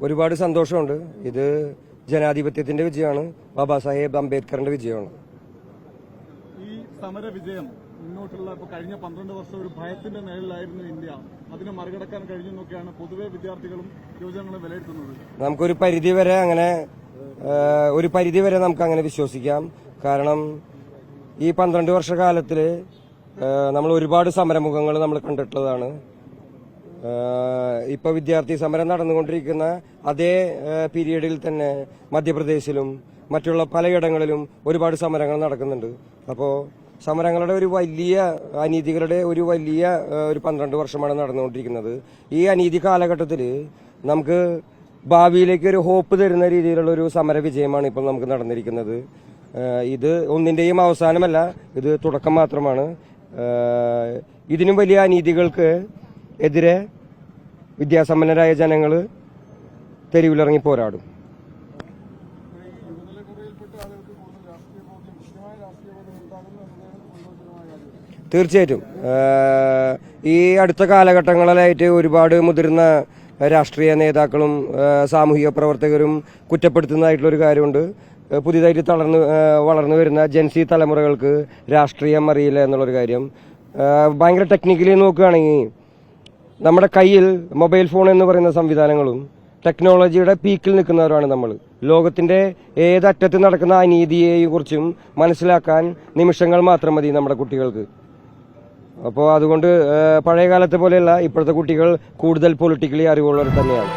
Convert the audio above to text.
ഒരുപാട് സന്തോഷമുണ്ട്. ഇത് ജനാധിപത്യത്തിന്റെ വിജയമാണ്, ബാബാ സാഹേബ് അംബേദ്കറിന്റെ വിജയമാണ്. ഈ സമര വിജയം മുന്നോട്ടുള്ള കഴിഞ്ഞ 12 വർഷം ഒരു ഭയത്തിന്റെ നിഴലിലായിരുന്നു ഇന്ത്യ. അതിനെ മറികടക്കാൻ കഴിഞ്ഞെന്നൊക്കെയാണ് പൊതുവെ വിദ്യാർത്ഥികളും യുവജനങ്ങളും വിലയിരുത്തുന്നത്. നമുക്കൊരു പരിധിവരെ നമുക്ക് അങ്ങനെ വിശ്വസിക്കാം. കാരണം ഈ 12 വർഷക്കാലത്തിൽ നമ്മൾ ഒരുപാട് സമരമുഖങ്ങൾ നമ്മൾ കണ്ടിട്ടുള്ളതാണ്. ഇപ്പൊ വിദ്യാർത്ഥി സമരം നടന്നുകൊണ്ടിരിക്കുന്ന അതേ പീരീഡിൽ തന്നെ മധ്യപ്രദേശിലും മറ്റുള്ള പലയിടങ്ങളിലും ഒരുപാട് സമരങ്ങൾ നടക്കുന്നുണ്ട്. അപ്പോൾ സമരങ്ങളുടെ ഒരു വലിയ അനീതികളുടെ ഒരു 12 വർഷമാണ് നടന്നുകൊണ്ടിരിക്കുന്നത്. ഈ അനീതി കാലഘട്ടത്തിൽ നമുക്ക് ഭാവിയിലേക്ക് ഒരു ഹോപ്പ് തരുന്ന രീതിയിലുള്ള ഒരു സമര വിജയമാണ് ഇപ്പോൾ നമുക്ക് നടന്നിരിക്കുന്നത്. ഇത് ഒന്നിന്റെയും അവസാനമല്ല, ഇത് തുടക്കം മാത്രമാണ്. ഇതിനും വലിയ അനീതികൾക്ക് എതിരെ വിദ്യാസമ്പന്നരായ ജനങ്ങൾ തെരുവിലിറങ്ങി പോരാടും. തീർച്ചയായിട്ടും ഈ അടുത്ത കാലഘട്ടങ്ങളിലായിട്ട് ഒരുപാട് മുതിർന്ന രാഷ്ട്രീയ നേതാക്കളും സാമൂഹിക പ്രവർത്തകരും കുറ്റപ്പെടുത്തുന്നതായിട്ടുള്ളൊരു കാര്യമുണ്ട്. പുതിയതായിട്ട് വളർന്നു വരുന്ന ജെൻസി തലമുറകൾക്ക് രാഷ്ട്രീയം അറിയില്ല എന്നുള്ളൊരു കാര്യം. ഭയങ്കര ടെക്നിക്കലി നോക്കുകയാണെങ്കിൽ നമ്മുടെ കയ്യിൽ മൊബൈൽ ഫോൺ എന്ന് പറയുന്ന സംവിധാനങ്ങളും ടെക്നോളജിയുടെ പീക്കിൽ നിൽക്കുന്നവരാണ് നമ്മൾ. ലോകത്തിന്റെ ഏതറ്റത്ത് നടക്കുന്ന അനീതിയെയും കുറിച്ചും മനസ്സിലാക്കാൻ നിമിഷങ്ങൾ മാത്രം മതി നമ്മുടെ കുട്ടികൾക്ക്. അപ്പോൾ അതുകൊണ്ട് പഴയ കാലത്തെ പോലെയല്ല, ഇപ്പോഴത്തെ കുട്ടികൾ കൂടുതൽ പൊളിറ്റിക്കലി അറിവുള്ളവർ തന്നെയാണ്.